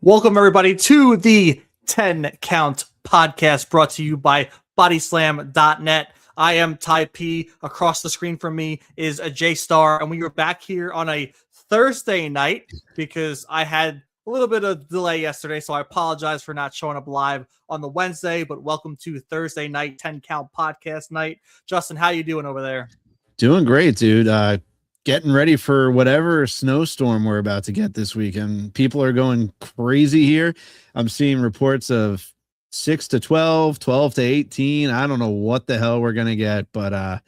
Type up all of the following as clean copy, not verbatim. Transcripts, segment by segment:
Welcome, everybody, to the 10 Count podcast brought to you by bodyslam.net. I am Ty P. Across the screen from me is a J Star, and we are back here on a Thursday night because I had a little bit of delay yesterday, so I apologize for not showing up live on the Wednesday, but welcome to Thursday night, 10 Count podcast night. Justin, how you doing over there? Doing great, dude. Getting ready for whatever snowstorm we're about to get this weekend. People are going crazy here. I'm seeing reports of 6 to 12, 12 to 18. I don't know what the hell we're going to get, but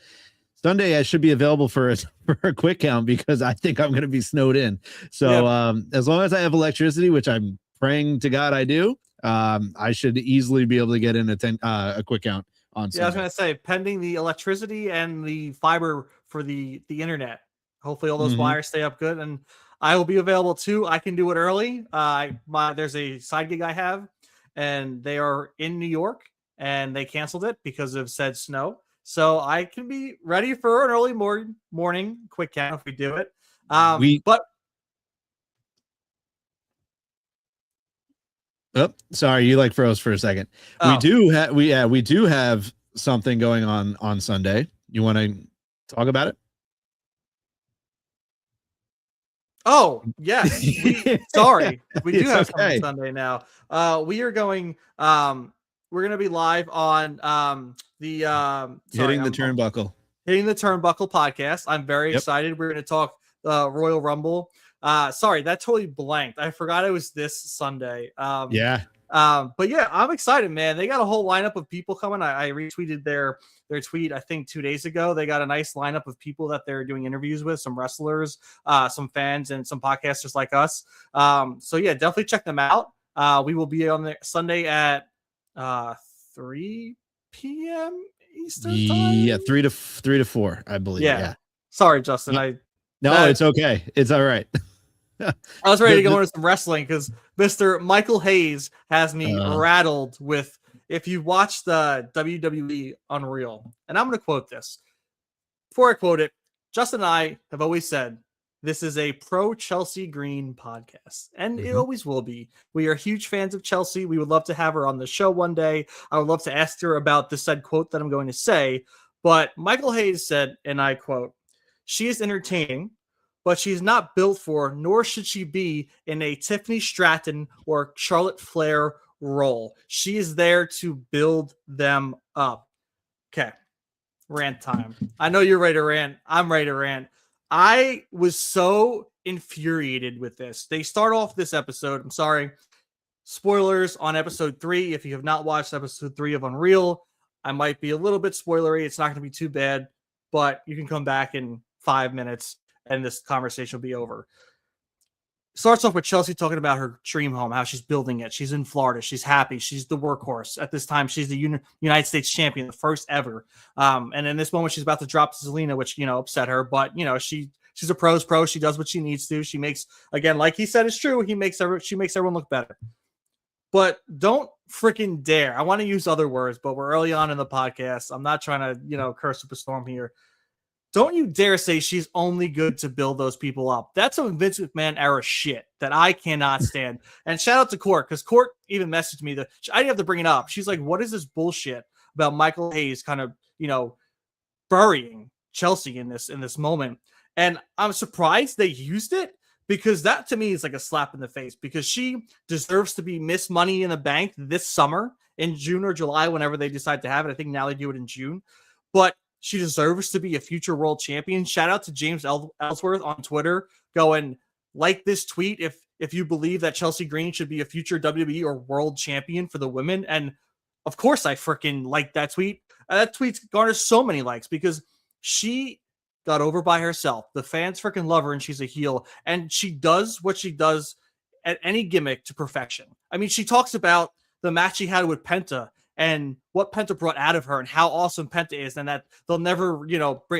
Sunday I should be available for a quick count because I think I'm going to be snowed in. So as long as I have electricity, which I'm praying to God I do, I should easily be able to get in a quick count on Sunday. Yeah, I was going to say, pending the electricity and the fiber for the internet. Hopefully all those wires stay up good, and I will be available too. I can do it early. There's a side gig I have, and they are in New York, and they canceled it because of said snow. So I can be ready for an early morning quick count if we do it. Sorry, you froze for a second. We do have something going on Sunday. You want to talk about it? Oh, yes. Sorry. We do have something Sunday now. We are going we're going to be live on Hitting the Turnbuckle podcast. I'm very excited. We're going to talk Royal Rumble. Sorry, that totally blanked. I forgot it was this Sunday. But yeah, I'm excited, man. They got a whole lineup of people coming. I retweeted their tweet, I think 2 days ago. They got a nice lineup of people that they're doing interviews with, some wrestlers, some fans, and some podcasters like us. So yeah, definitely check them out. We will be on the Sunday at 3 p.m. Eastern time. Yeah, 3 to 4, I believe. Yeah. Sorry, Justin. It's okay. It's all right. I was ready to go into some wrestling because Mr. Michael Hayes has me rattled with, if you watch the WWE Unreal, and I'm going to quote this. Before I quote it, Justin and I have always said, this is a pro Chelsea Green podcast, and it always will be. We are huge fans of Chelsea. We would love to have her on the show one day. I would love to ask her about the said quote that I'm going to say, but Michael Hayes said, and I quote, "She is entertaining, but she's not built for, nor should she be in a Tiffany Stratton or Charlotte Flair role. She is there to build them up." Okay. Rant time. I know you're ready to rant. I'm ready to rant. I was so infuriated with this. They start off this episode. I'm sorry. Spoilers on episode 3. If you have not watched episode 3 of Unreal, I might be a little bit spoilery. It's not going to be too bad, but you can come back in 5 minutes and this conversation will be over. Starts off with Chelsea talking about her dream home, how she's building it. She's in Florida. She's happy. She's the workhorse. At this time, she's the United States champion, the first ever. And in this moment, she's about to drop to Zelina, which, upset her. But, she's a pro's pro. She does what she needs to. She makes, again, like he said, it's true. She makes everyone look better. But don't freaking dare. I want to use other words, but we're early on in the podcast. I'm not trying to, curse up a storm here. Don't you dare say she's only good to build those people up. That's some Vince McMahon era shit that I cannot stand. And shout out to Court, because Court even messaged me that I didn't have to bring it up. She's like, what is this bullshit about Michael Hayes kind of, burying Chelsea in this moment? And I'm surprised they used it, because that to me is like a slap in the face, because she deserves to be Miss Money in the Bank this summer in June or July, whenever they decide to have it. I think now they do it in June. But she deserves to be a future world champion. Shout out to James Ellsworth on Twitter going, like this tweet if you believe that Chelsea Green should be a future WWE or world champion for the women. And of course I freaking like that tweet. That tweet's garnered so many likes because she got over by herself. The fans freaking love her and she's a heel. And she does what she does at any gimmick to perfection. I mean, she talks about the match she had with Penta and what Penta brought out of her and how awesome Penta is, and that they'll never,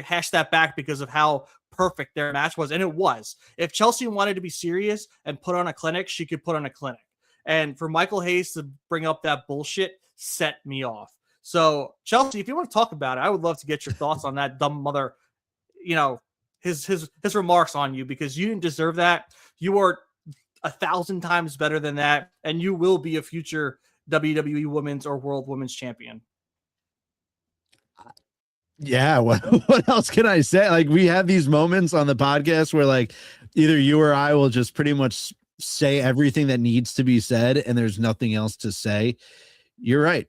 hash that back because of how perfect their match was. And it was. If Chelsea wanted to be serious and put on a clinic, she could put on a clinic. And for Michael Hayes to bring up that bullshit set me off. So, Chelsea, if you want to talk about it, I would love to get your thoughts on that dumb mother, his remarks on you, because you didn't deserve that. You are 1,000 times better than that, and you will be a future WWE Women's or World Women's Champion. Yeah, what else can I say? Like, we have these moments on the podcast where like either you or I will just pretty much say everything that needs to be said and there's nothing else to say. You're right.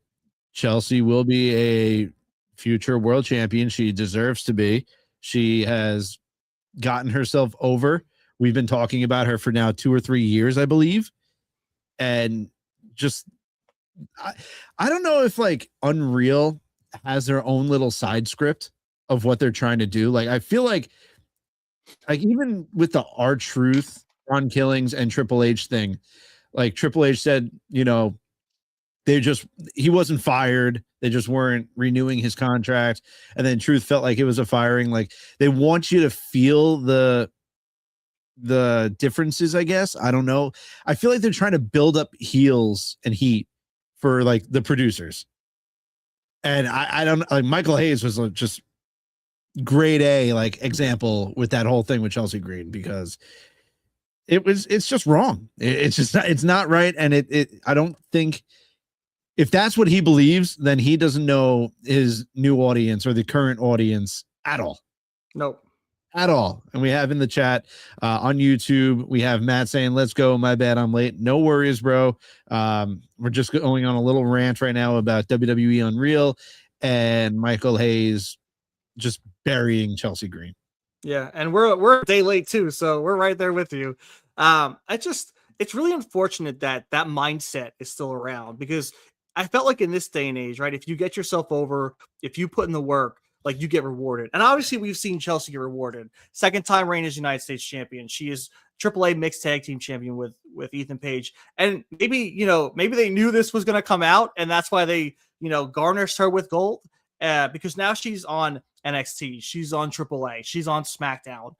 Chelsea will be a future world champion. She deserves to be. She has gotten herself over. We've been talking about her for now 2 or 3 years, I believe. And just I don't know if like Unreal has their own little side script of what they're trying to do. Like, I feel like even with the R-Truth, Ron Killings, and Triple H thing, like Triple H said, you know, he wasn't fired. They just weren't renewing his contract. And then Truth felt like it was a firing. Like, they want you to feel the differences, I guess. I don't know. I feel like they're trying to build up heels and heat for like the producers. And I don't like Michael Hayes was just grade A like example with that whole thing with Chelsea Green, because it's just wrong. It's not right. And I don't think if that's what he believes, then he doesn't know his new audience or the current audience at all. Nope. At all. And we have in the chat on YouTube, we have Matt saying, let's go. My bad, I'm late. No worries, bro. We're just going on a little rant right now about WWE Unreal and Michael Hayes just burying Chelsea Green. Yeah, and we're a day late too, so we're right there with you. It's really unfortunate that mindset is still around, because I felt like in this day and age, right, if you get yourself over, if you put in the work, like, you get rewarded. And obviously we've seen Chelsea get rewarded. Second time reign as United States champion. She is AAA mixed tag team champion with Ethan Page. And maybe they knew this was going to come out, and that's why they, garnished her with gold, because now she's on NXT. She's on AAA. She's on SmackDown.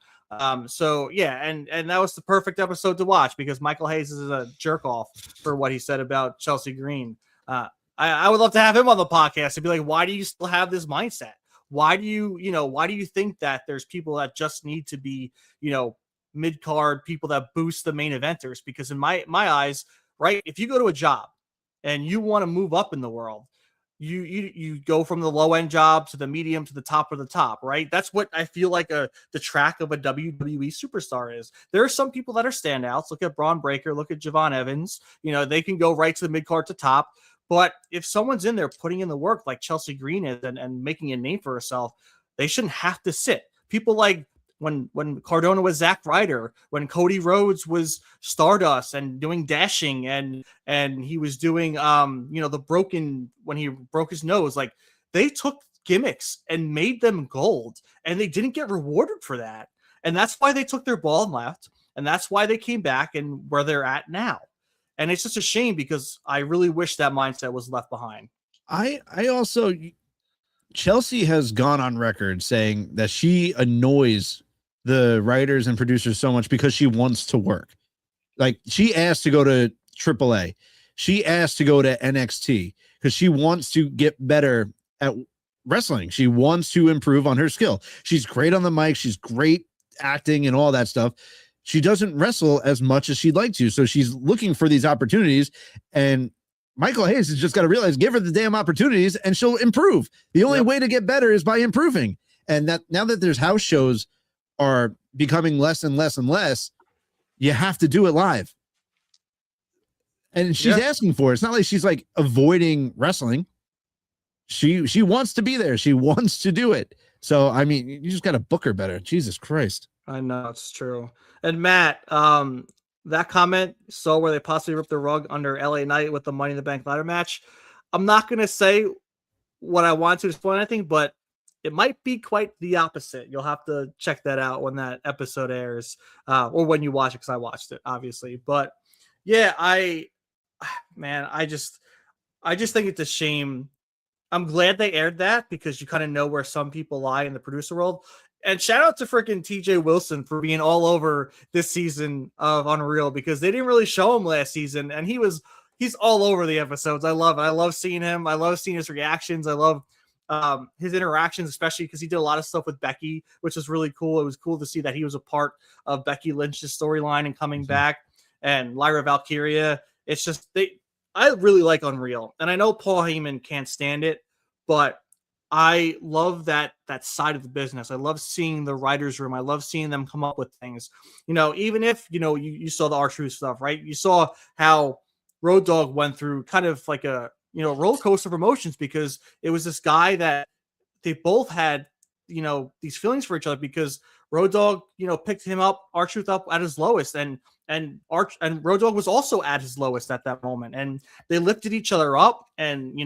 So yeah, and that was the perfect episode to watch, because Michael Hayes is a jerk off for what he said about Chelsea Green. I would love to have him on the podcast and be like, why do you still have this mindset? Why do you think that there's people that just need to be, mid-card people that boost the main eventers? Because in my eyes, right, if you go to a job and you want to move up in the world, you go from the low end job to the medium to the top of the top, right? That's what I feel like the track of a WWE superstar is. There are some people that are standouts. Look at Braun Breaker, look at Javon Evans. They can go right to the mid-card to top. But if someone's in there putting in the work like Chelsea Green is and making a name for herself, they shouldn't have to sit. People like when Cardona was Zack Ryder, when Cody Rhodes was Stardust and doing dashing, and he was doing when he broke his nose, like, they took gimmicks and made them gold, and they didn't get rewarded for that. And that's why they took their ball and left, and that's why they came back and where they're at now. And it's just a shame, because I really wish that mindset was left behind. I also, Chelsea has gone on record saying that she annoys the writers and producers so much because she wants to work. Like, she asked to go to AAA. She asked to go to NXT because she wants to get better at wrestling. She wants to improve on her skill. She's great on the mic. She's great acting and all that stuff. She doesn't wrestle as much as she'd like to. So she's looking for these opportunities. And Michael Hayes has just got to realize, give her the damn opportunities and she'll improve. The only way to get better is by improving. And that now that there's house shows are becoming less and less and less, you have to do it live. And she's asking for it. It's not like she's like avoiding wrestling. She wants to be there. She wants to do it. So, I mean, you just got to book her better. Jesus Christ. I know, it's true. And Matt, that comment, so where they possibly ripped the rug under LA Knight with the Money in the Bank ladder match, I'm not going to say what I want to explain anything, but it might be quite the opposite. You'll have to check that out when that episode airs, or when you watch it, because I watched it, obviously. But yeah, I just think it's a shame. I'm glad they aired that, because you kind of know where some people lie in the producer world. And shout out to freaking TJ Wilson for being all over this season of Unreal, because they didn't really show him last season, and he's all over the episodes. I love it. I love seeing him. I love seeing his reactions. I love his interactions, especially because he did a lot of stuff with Becky, which was really cool. It was cool to see that he was a part of Becky Lynch's storyline and coming back. and Lyra Valkyria. It's just I really like Unreal, and I know Paul Heyman can't stand it, but I love that side of the business. I love seeing the writers' room. I love seeing them come up with things. Even if you saw the R-Truth stuff, right? You saw how Road Dogg went through kind of like a roller coaster of emotions, because it was this guy that they both had these feelings for each other, because Road Dogg picked him up, R-Truth up at his lowest, and Road Dogg was also at his lowest at that moment, and they lifted each other up. And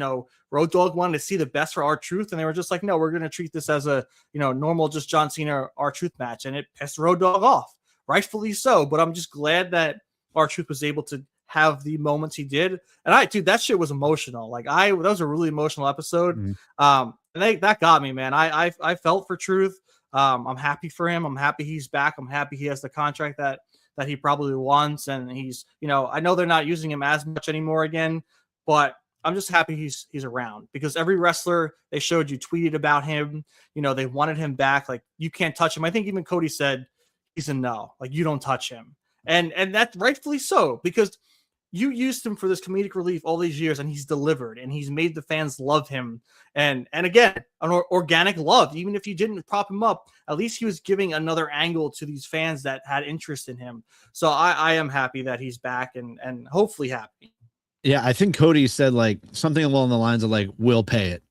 Road Dogg wanted to see the best for R-Truth, and they were just like, no, we're going to treat this as a normal just John Cena R-Truth match, and it pissed Road Dogg off, rightfully so. But I'm just glad that R-Truth was able to have the moments he did. And dude, that shit was emotional. Like that was a really emotional episode. And that got me, man. I felt for Truth. I'm happy for him. I'm happy he's back. I'm happy he has the contract that he probably wants. And he's, I know they're not using him as much anymore again, but I'm just happy he's around, because every wrestler they showed you tweeted about him. They wanted him back. Like, you can't touch him. I think even Cody said he's a no, like, you don't touch him. And that's rightfully so, because you used him for this comedic relief all these years, and he's delivered, and he's made the fans love him. And again, an organic love. Even if you didn't prop him up, at least he was giving another angle to these fans that had interest in him. So I am happy that he's back, and hopefully happy. Yeah, I think Cody said like something along the lines of like, we'll pay it.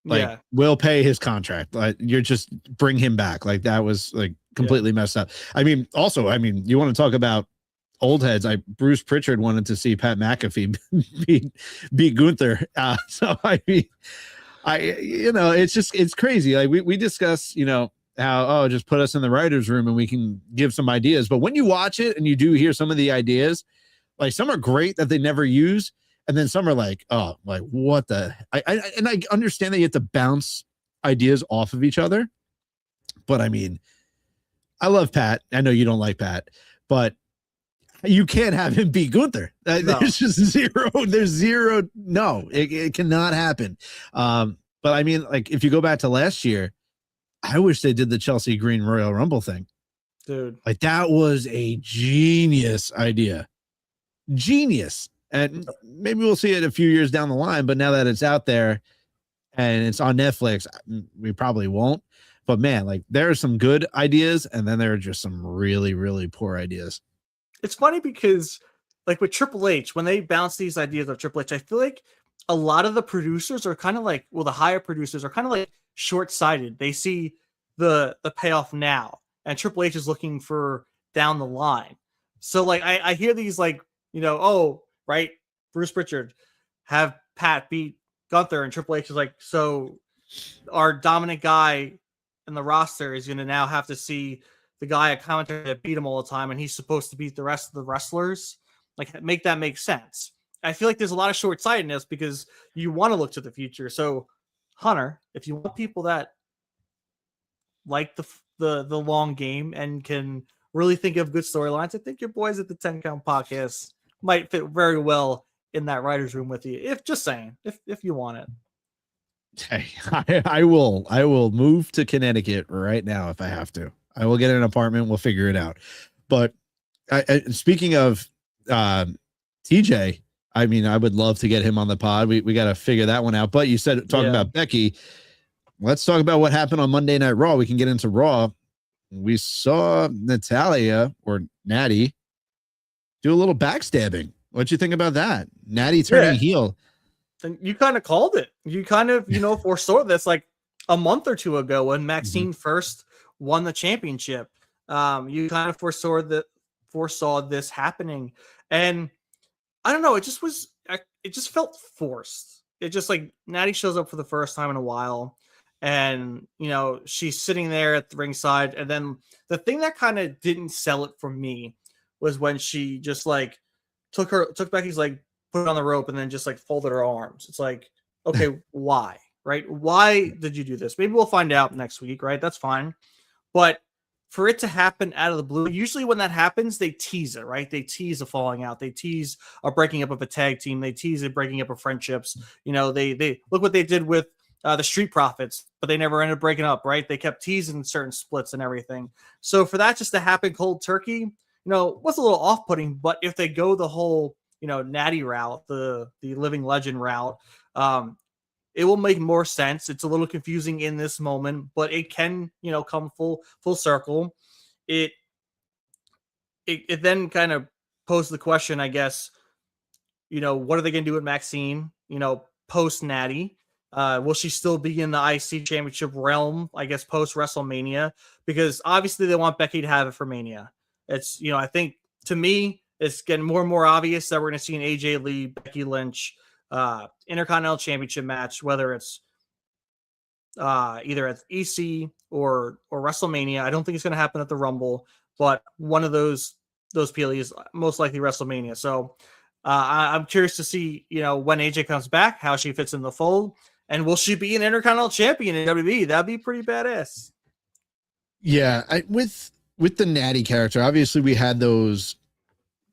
Like, we'll pay his contract. Like, you're just bring him back. Like, that was like completely messed up. I mean, also, you want to talk about old heads. Bruce Pritchard wanted to see Pat McAfee beat Gunther. So it's crazy. Like, we discuss, how, just put us in the writer's room and we can give some ideas. But when you watch it and you do hear some of the ideas, like, some are great that they never use. And then some are like, oh, like, what the, and I understand that you have to bounce ideas off of each other. But I mean, I love Pat. I know you don't like Pat, but you can't have him beat Gunther. No. There's just zero. No, it cannot happen. But I mean, like, if you go back to last year, I wish they did the Chelsea Green Royal Rumble thing. Dude. Like, that was a genius idea. Genius. And maybe we'll see it a few years down the line, but now that it's out there and it's on Netflix, we probably won't. But man, like, there are some good ideas, and then there are just some really, really poor ideas. It's funny because, like, with Triple H, when they bounce these ideas of Triple H, I feel like a lot of the producers are kind of like, well, the higher producers are kind of like short-sighted. They see the payoff now, and Triple H is looking for down the line. So, like, I hear these, like, right, Bruce Pritchard have Pat beat Gunther, and Triple H is like, so our dominant guy in the roster is going to now have to see the guy at commentary that beat him all the time, and he's supposed to beat the rest of the wrestlers. Like, make that make sense. I feel like there's a lot of short-sightedness because you want to look to the future. So, Hunter, if you want people that like the long game and can really think of good storylines, I think your boys at the 10 Count Podcast might fit very well in that writer's room with you. If you want it. Hey, I will move to Connecticut right now if I have to. I will get an apartment. We'll figure it out. But speaking of TJ, I mean, I would love to get him on the pod. We got to figure that one out. But you said talking about Becky. Let's talk about what happened on Monday Night Raw. We can get into Raw. We saw Natalia or Natty do a little backstabbing. What'd you think about that? Natty turning heel. And you kind of called it. You kind of, foresaw this like a month or two ago when Maxine first won the championship. You kind of foresaw this happening. And I don't know, it just felt forced. It just, like, Natty shows up for the first time in a while, and she's sitting there at the ringside, and then the thing that kind of didn't sell it for me was when she just, like, took Becky's, like, put it on the rope and then just, like, folded her arms. It's like, okay, why? Right? Why did you do this? Maybe we'll find out next week, right? That's fine. But for it to happen out of the blue, usually when that happens, they tease it, right? They tease a falling out. They tease a breaking up of a tag team. They tease a breaking up of friendships. They look what they did with the Street Profits, but they never ended up breaking up, right? They kept teasing certain splits and everything. So for that just to happen cold turkey, was a little off-putting. But if they go the whole, Natty route, the living legend route, it will make more sense. It's a little confusing in this moment, but it can, come full circle. It then kind of poses the question, I guess, what are they going to do with Maxine, post Natty? Will she still be in the IC championship realm, I guess, post WrestleMania? Because obviously they want Becky to have it for Mania. It's, I think to me, it's getting more and more obvious that we're going to see an AJ Lee, Becky Lynch, Intercontinental Championship match, whether it's either at EC or WrestleMania. I don't think it's going to happen at the Rumble, but one of those PLEs, most likely WrestleMania. So I'm curious to see, when AJ comes back, how she fits in the fold, and will she be an Intercontinental Champion in WWE? That'd be pretty badass. Yeah, with the Natty character, obviously we had those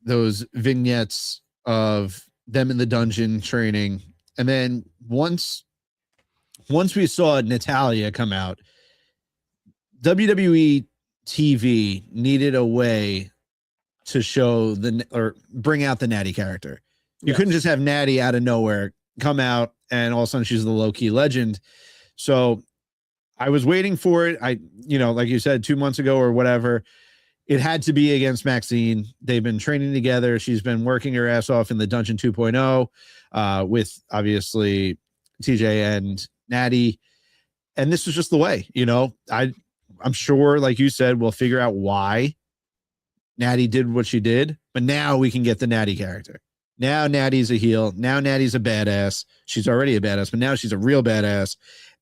vignettes of them in the dungeon training, and then once we saw Natalya come out, WWE TV needed a way to show or bring out the Natty character. You couldn't just have Natty out of nowhere come out and all of a sudden she's the low-key legend. So I was waiting for it. Like you said, 2 months ago or whatever, it had to be against Maxine. They've been training together. She's been working her ass off in the Dungeon 2.0 with obviously TJ and Natty. And this was just the way, I'm sure, like you said, we'll figure out why Natty did what she did, but now we can get the Natty character. Now Natty's a heel. Now Natty's a badass. She's already a badass, but now she's a real badass.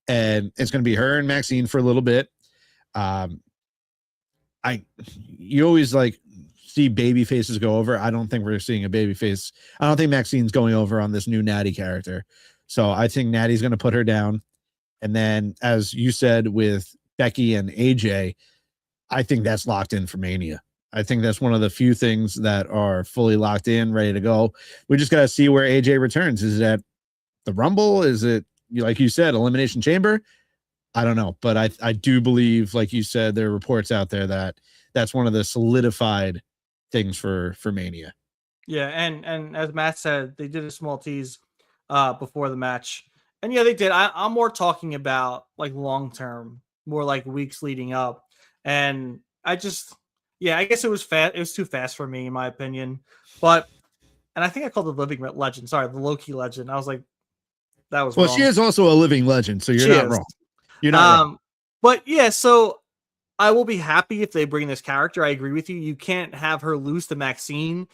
And it's going to be her and Maxine for a little bit. You always see baby faces go over. I don't think we're seeing a baby face. I don't think Maxine's going over on this new Natty character. So I think Natty's going to put her down. And then, as you said, with Becky and AJ, I think that's locked in for Mania. I think that's one of the few things that are fully locked in, ready to go. We just got to see where AJ returns. Is it at the Rumble? Is it, like you said, Elimination Chamber? I don't know. But I do believe, like you said, there are reports out there that that's one of the solidified things for Mania. Yeah, and as Matt said, they did a small tease before the match. And yeah, they did. I'm more talking about long term, more like weeks leading up. And I guess it was fast. It was too fast for me, in my opinion. And I think I called the living legend. Sorry, the low-key legend. I was like, that was wrong. She is also a living legend, so you're not wrong. You're not wrong. But yeah, so I will be happy if they bring this character. I agree with you. You can't have her lose to Maxine.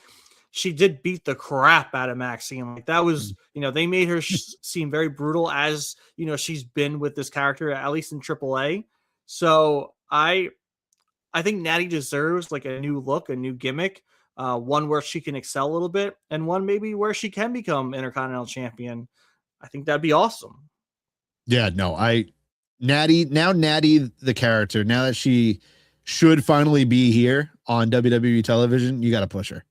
She did beat the crap out of Maxine. That was, they made her seem very brutal, as she's been with this character, at least in AAA. So I think Natty deserves a new look, a new gimmick, one where she can excel a little bit, and one maybe where she can become Intercontinental Champion. I think that'd be awesome. Yeah, no, Natty, the character, now that she should finally be here on WWE television, you got to push her.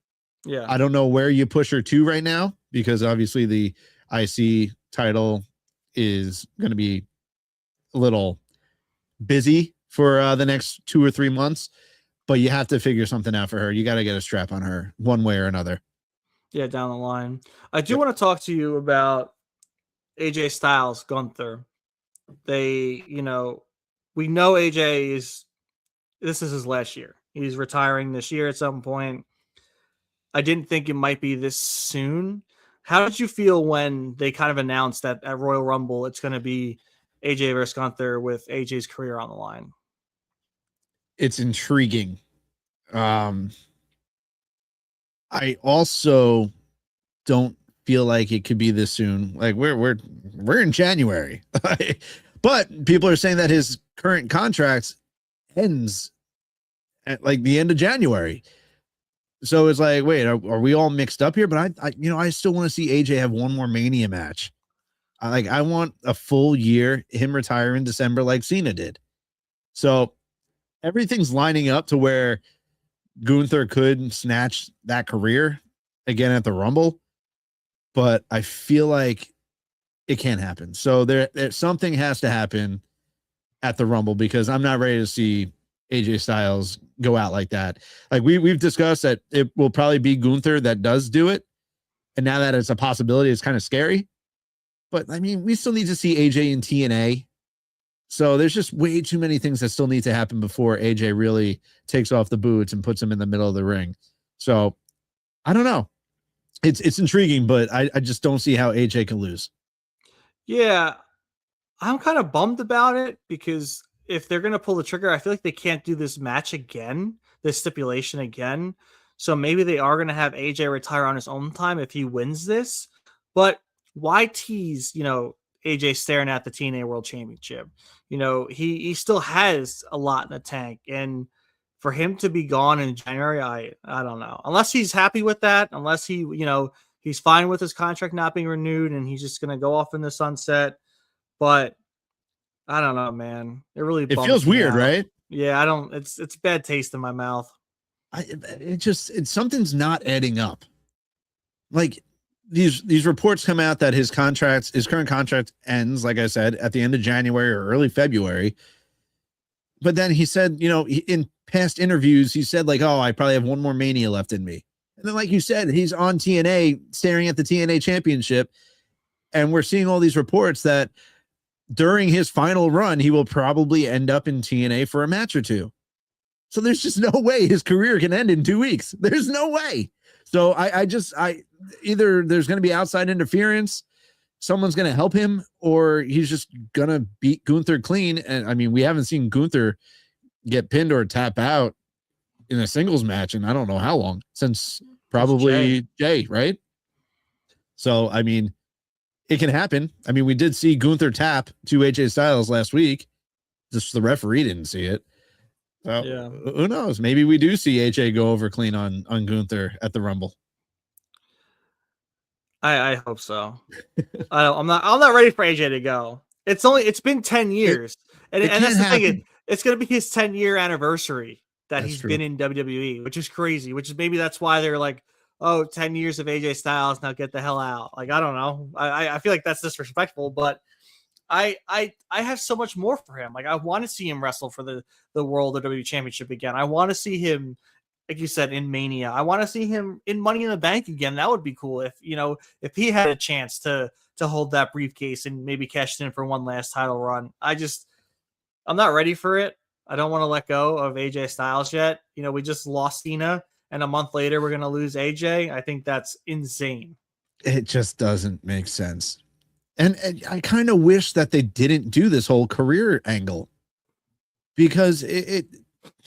Yeah. I don't know where you push her to right now, because obviously the IC title is going to be a little busy for the next 2 or 3 months, but you have to figure something out for her. You got to get a strap on her one way or another. Yeah, down the line. I do want to talk to you about AJ Styles, Gunther. We know AJ this is his last year. He's retiring this year at some point. I didn't think it might be this soon. How did you feel when they kind of announced that at Royal Rumble it's going to be AJ versus Gunther with AJ's career on the line? It's intriguing. I also don't feel like it could be this soon. We're in January, but people are saying that his current contract ends at the end of January. So it's wait, are we all mixed up here? But I still want to see AJ have one more Mania match. I want a full year, him retire in December like Cena did. So everything's lining up to where Gunther could snatch that career again at the Rumble, but I feel like it can't happen. So there something has to happen at the Rumble, because I'm not ready to see AJ Styles go out like that. Like we've discussed that it will probably be Gunther that does do it. And now that it's a possibility, it's kind of scary. But I mean, we still need to see AJ in TNA. So there's just way too many things that still need to happen before AJ really takes off the boots and puts him in the middle of the ring. So I don't know. It's intriguing, but I just don't see how AJ can lose. Yeah, I'm kind of bummed about it because if they're going to pull the trigger, I feel like they can't do this match again, this stipulation again. So maybe they are going to have AJ retire on his own time if he wins this. But why tease, AJ staring at the TNA World Championship? He still has a lot in the tank. And for him to be gone in January, I don't know. Unless he's happy with that, unless he's fine with his contract not being renewed and he's just going to go off in the sunset. But I don't know, man. It feels weird, right? Yeah, I don't. It's bad taste in my mouth. Something's not adding up. Like these reports come out that his current contract ends, like I said, at the end of January or early February. But then he said, in past interviews, he said like, "Oh, I probably have one more Mania left in me." And then, like you said, he's on TNA, staring at the TNA Championship, and we're seeing all these reports that during his final run, he will probably end up in TNA for a match or two. So there's just no way his career can end in 2 weeks. There's no way. So I either there's going to be outside interference, someone's going to help him, or he's just going to beat Gunther clean. And I mean, we haven't seen Gunther get pinned or tap out in a singles match in I don't know how long, since probably Jay, right? So, I mean, it can happen. I mean, we did see Gunther tap to AJ Styles last week. Just the referee didn't see it. So yeah. Who knows? Maybe we do see AJ go over clean on Gunther at the Rumble. I hope so. I'm not ready for AJ to go. It's been 10 years. And that's the thing. It's going to be his 10-year anniversary that he's been in WWE, which is crazy, maybe that's why they're like, oh, 10 years of AJ Styles, now get the hell out. Like, I don't know. I feel like that's disrespectful, but I have so much more for him. Like, I want to see him wrestle for the World WWE Championship again. I want to see him, like you said, in Mania. I want to see him in Money in the Bank again. That would be cool if he had a chance to hold that briefcase and maybe cash in for one last title run. I'm not ready for it. I don't want to let go of AJ Styles yet. We just lost Cena, and a month later we're going to lose AJ. I think that's insane. It just doesn't make sense. And I kind of wish that they didn't do this whole career angle, because it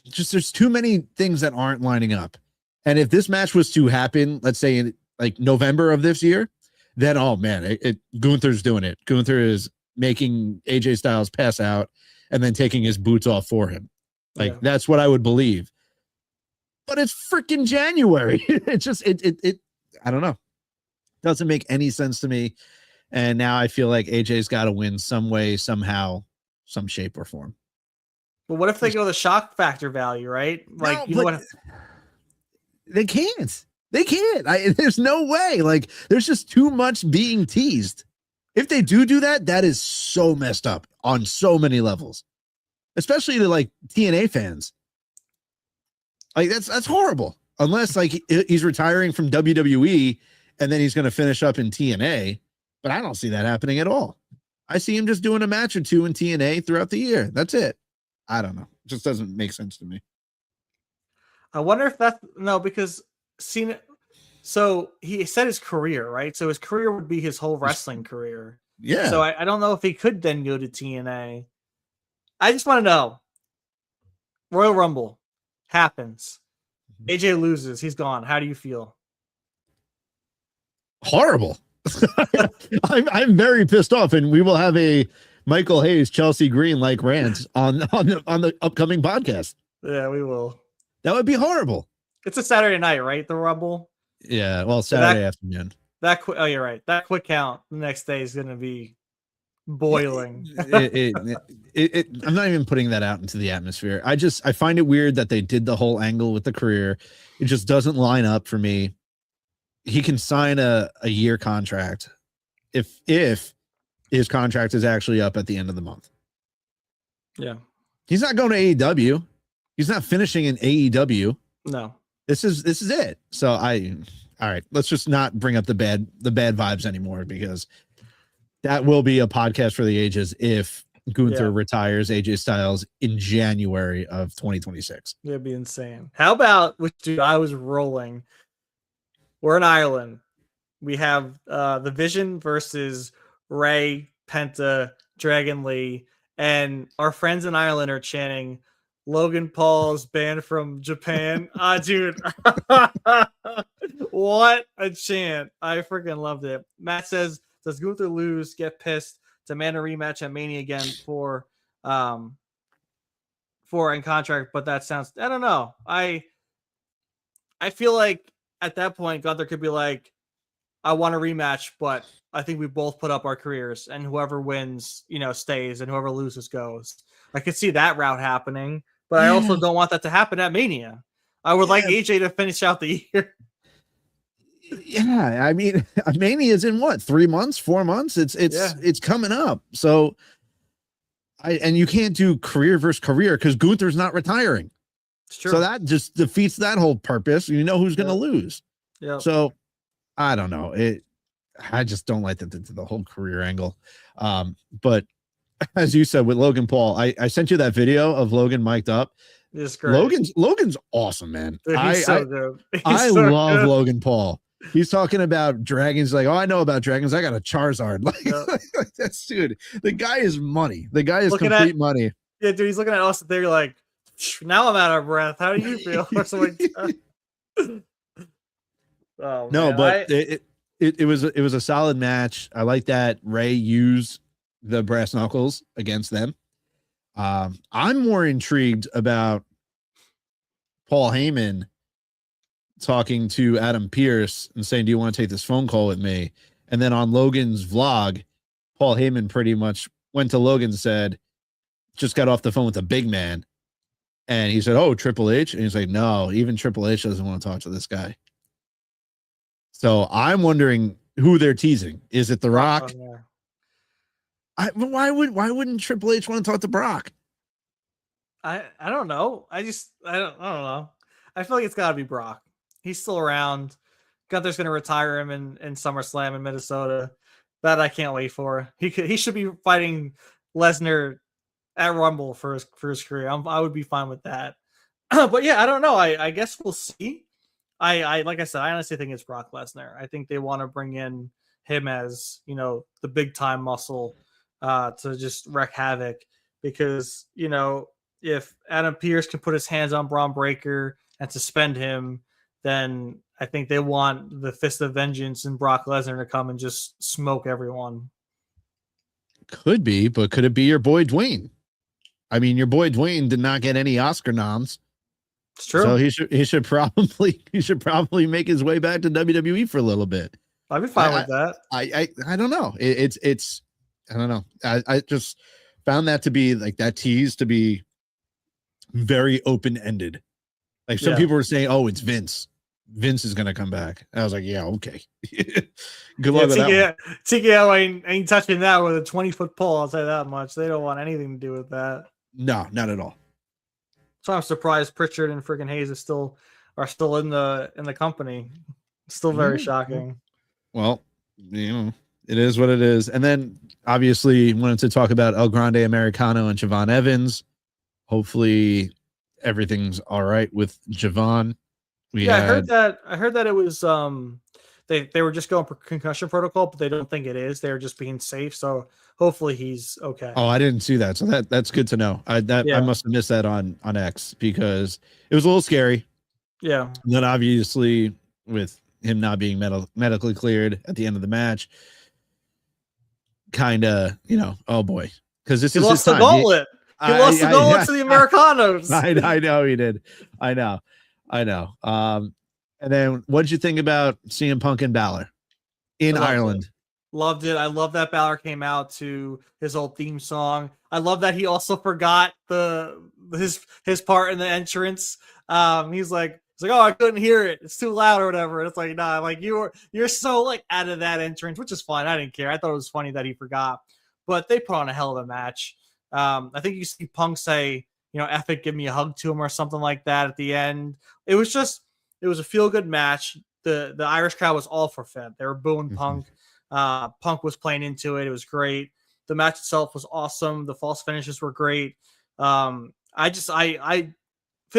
just, there's too many things that aren't lining up. And if this match was to happen, let's say in like November of this year, then, oh man, Gunther's doing it. Gunther is making AJ Styles pass out and then taking his boots off for him. Like, that's what I would believe. But it's freaking January. It's just, I don't know. Doesn't make any sense to me. And now I feel like AJ's got to win some way, somehow, some shape or form. Well, what if they go the shock factor value, right? Like, no, they can't. They can't. There's no way. Like, there's just too much being teased. If they do that, that is so messed up on so many levels, especially to like TNA fans. Like, that's horrible. Unless like he's retiring from WWE and then he's going to finish up in TNA. But I don't see that happening at all. I see him just doing a match or two in TNA throughout the year. That's it. I don't know. It just doesn't make sense to me. I wonder if because Cena. So he said his career, right? So his career would be his whole wrestling career. Yeah. So I don't know if he could then go to TNA. I just want to know. Royal Rumble happens. AJ loses. He's gone. How do you feel? Horrible. I'm very pissed off, and we will have a Michael Hayes, Chelsea Green like rant on the upcoming podcast. Yeah, we will. That would be horrible. It's a Saturday night, right? The Rumble. Yeah, well, Saturday afternoon. Oh, you're right. That quick count the next day is going to be boiling. I'm not even putting that out into the atmosphere. I find it weird that they did the whole angle with the career. It just doesn't line up for me. He can sign a year contract if his contract is actually up at the end of the month. Yeah. He's not going to AEW. He's not finishing in AEW. No. This is it. So all right, let's just not bring up the bad vibes anymore, because that will be a podcast for the ages if Gunther retires AJ Styles in January of 2026. It'd be insane. How about, which dude, I was rolling. We're in Ireland. We have the Vision versus Ray, Penta, Dragon Lee, and our friends in Ireland are chanting Logan Paul's banned from Japan. Dude. What a chant. I freaking loved it. Matt says, does Gunther lose, get pissed, demand a rematch at Mania again for in contract? But that sounds, I don't know. I feel like at that point, Gunther could be like, I want a rematch, but I think we both put up our careers, and whoever wins, stays, and whoever loses goes. I could see that route happening, but I also don't want that to happen at Mania. I would like AJ to finish out the year. Yeah, I mean, Mania is in what, 3 months, 4 months? It's coming up. So and you can't do career versus career because Gunther's not retiring. It's true. So that just defeats that whole purpose. You know who's going to lose. Yeah. So I don't know. I just don't like the whole career angle. But as you said with Logan Paul, I sent you that video of Logan mic'd up. It's great. Logan's awesome, man. Dude, he's so good. I love Logan Paul. He's talking about dragons, like, oh, I know about dragons. I got a Charizard. Like that's, dude. The guy is money. The guy is complete money. Yeah, dude. He's looking at us. They're like, now I'm out of breath. How do you feel? Or something like that. Oh, no, man. but it was a solid match. I like that Ray used the brass knuckles against them. I'm more intrigued about Paul Heyman talking to Adam Pearce and saying, do you want to take this phone call with me? And then on Logan's vlog, Paul Heyman pretty much went to Logan and said, just got off the phone with a big man. And he said, oh, Triple H. And he's like, no, even Triple H doesn't want to talk to this guy. So I'm wondering who they're teasing. Is it The Rock? Oh, yeah. Why wouldn't Triple H want to talk to Brock? I don't know. I don't know. I feel like it's got to be Brock. He's still around. Gunther's going to retire him in SummerSlam in Minnesota. That I can't wait for. He should be fighting Lesnar at Rumble for his career. I would be fine with that. But yeah, I don't know. I guess we'll see. I like I said, I honestly think it's Brock Lesnar. I think they want to bring in him as, the big time muscle to just wreak havoc, because, if Adam Pearce can put his hands on Braun Breaker and suspend him, then I think they want the Fist of Vengeance and Brock Lesnar to come and just smoke everyone. Could be, but could it be your boy Dwayne? I mean, your boy Dwayne did not get any Oscar noms. It's true. So he should probably make his way back to WWE for a little bit. I'd be fine with that. I don't know. It's I don't know. I just found that to be like that tease to be very open-ended. Like some people were saying, oh, it's Vince. Vince is gonna come back. And I was like, yeah, okay. Good luck with that. TKO ain't touching that with a 20-foot pole. I'll say that much. They don't want anything to do with that. No, not at all. So I'm surprised Pritchard and freaking Hayes are still in the company. Still very shocking. Well, it is what it is. And then obviously wanted to talk about El Grande Americano and Javon Evans. Hopefully everything's all right with Javon. I heard that it was they were just going for concussion protocol, but they don't think it is. They're just being safe. So hopefully he's okay. Oh, I didn't see that. So that's good to know. I must have missed that on X because it was a little scary. Yeah. And then obviously with him not being medically cleared at the end of the match, kind of, oh boy, because he lost the gauntlet. He lost the gauntlet to the Americanos. I know he did. I know. And then what did you think about CM Punk and Balor in Ireland? Loved it. I love that Balor came out to his old theme song. I love that he also forgot his part in the entrance. He's like, oh, I couldn't hear it. It's too loud or whatever. And it's like, nah, like you're so like out of that entrance, which is fine. I didn't care. I thought it was funny that he forgot. But they put on a hell of a match. I think you see Punk say, Epic give me a hug to him or something like that at the end. It was a feel good match. The Irish crowd was all for Finn. They were booing Punk. Punk was playing into it. It was great. The match itself was awesome. The false finishes were great. Finn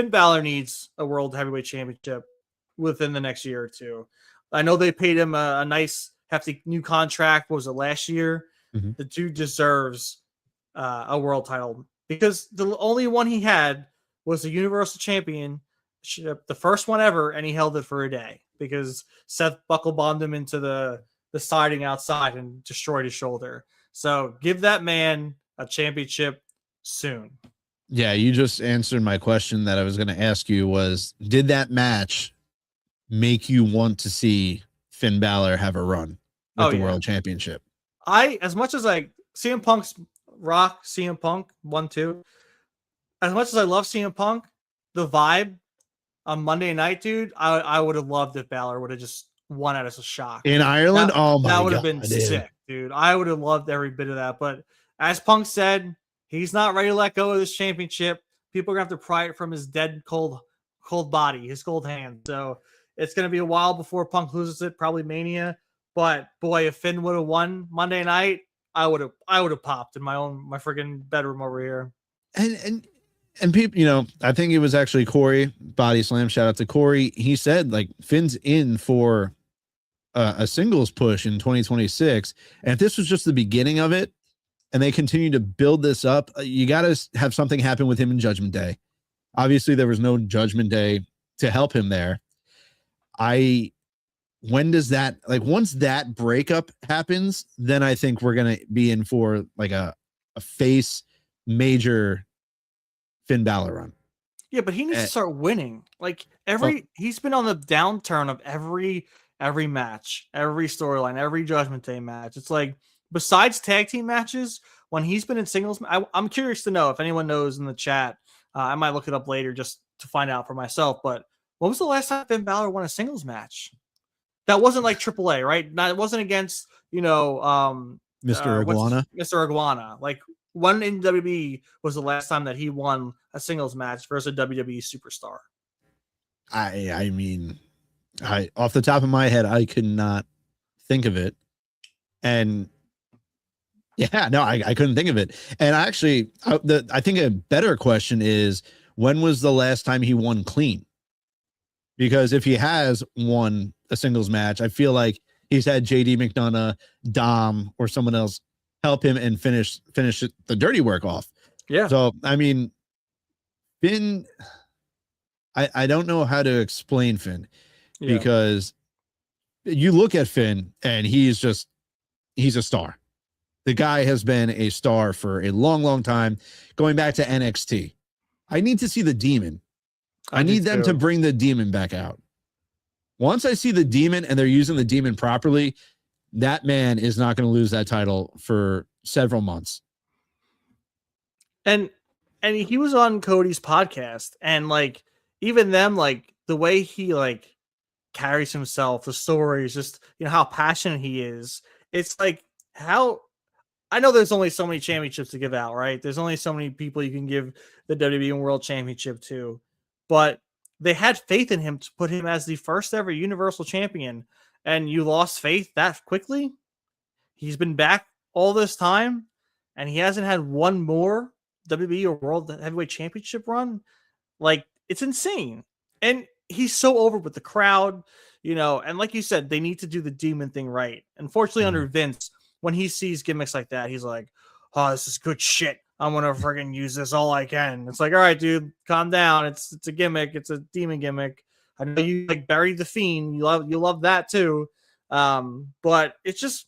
Balor needs a World Heavyweight Championship within the next year or two. I know they paid him a nice hefty new contract. What was it, last year? Mm-hmm. The dude deserves a world title because the only one he had was the Universal Championship, the first one ever, and he held it for a day because Seth buckle bombed him into the siding outside and destroyed his shoulder. So give that man a championship soon. Yeah, you just answered my question that I was going to ask you was, did that match make you want to see Finn Balor have a run with the World Championship? As much as CM Punk's Rock, CM Punk 1-2, as much as I love CM Punk, the vibe on Monday night, dude, I would have loved if Balor would have just won out as a shock. In Ireland? That would have been sick, dude. I would have loved every bit of that. But as Punk said, he's not ready to let go of this championship. People are going to have to pry it from his dead, cold body, his cold hand. So it's going to be a while before Punk loses it, probably Mania. But boy, if Finn would have won Monday night, I would have popped in my freaking bedroom over here. And people, I think it was actually Corey Body Slam. Shout out to Corey. He said Finn's in for a singles push in 2026. And if this was just the beginning of it, and they continue to build this up, you got to have something happen with him in Judgment Day. Obviously, there was no Judgment Day to help him there. When does that, once that breakup happens, then I think we're going to be in for a face major Finn Balor run. Yeah, but he needs to start winning. He's been on the downturn of every match, every storyline, every Judgment Day match. It's besides tag team matches, when he's been in singles, I'm curious to know if anyone knows in the chat. I might look it up later just to find out for myself. But when was the last time Finn Balor won a singles match? That wasn't like AAA, right? It wasn't against, Mr. Iguana. Mr. Iguana. When in WWE was the last time that he won a singles match versus a WWE superstar? I mean, off the top of my head, I could not think of it. And yeah, no, I couldn't think of it. And actually, I think a better question is, when was the last time he won clean? Because if he has won a singles match, I feel like he's had JD McDonough, Dom, or someone else help him and finish the dirty work off. Yeah. So, I mean, Finn, I don't know how to explain Finn because you look at Finn and he's a star. The guy has been a star for a long, long time, going back to NXT. I need to see the Demon. I need them to bring the Demon back out. Once I see the Demon and they're using the Demon properly, that man is not going to lose that title for several months. And he was on Cody's podcast, and even them, the way he carries himself, the stories, just how passionate he is. It's how, I know there's only so many championships to give out, right? There's only so many people you can give the WWE World Championship to, but they had faith in him to put him as the first ever Universal Champion, and you lost faith that quickly? He's been back all this time, and he hasn't had one more WWE or World Heavyweight Championship run? It's insane. And he's so over with the crowd, and like you said, they need to do the Demon thing right. Unfortunately, under Vince, when he sees gimmicks like that, he's like, oh, this is good shit. I'm going to friggin' use this all I can. It's all right, dude, calm down. It's a gimmick. It's a Demon gimmick. I know you buried the Fiend. You love that too. But it's just,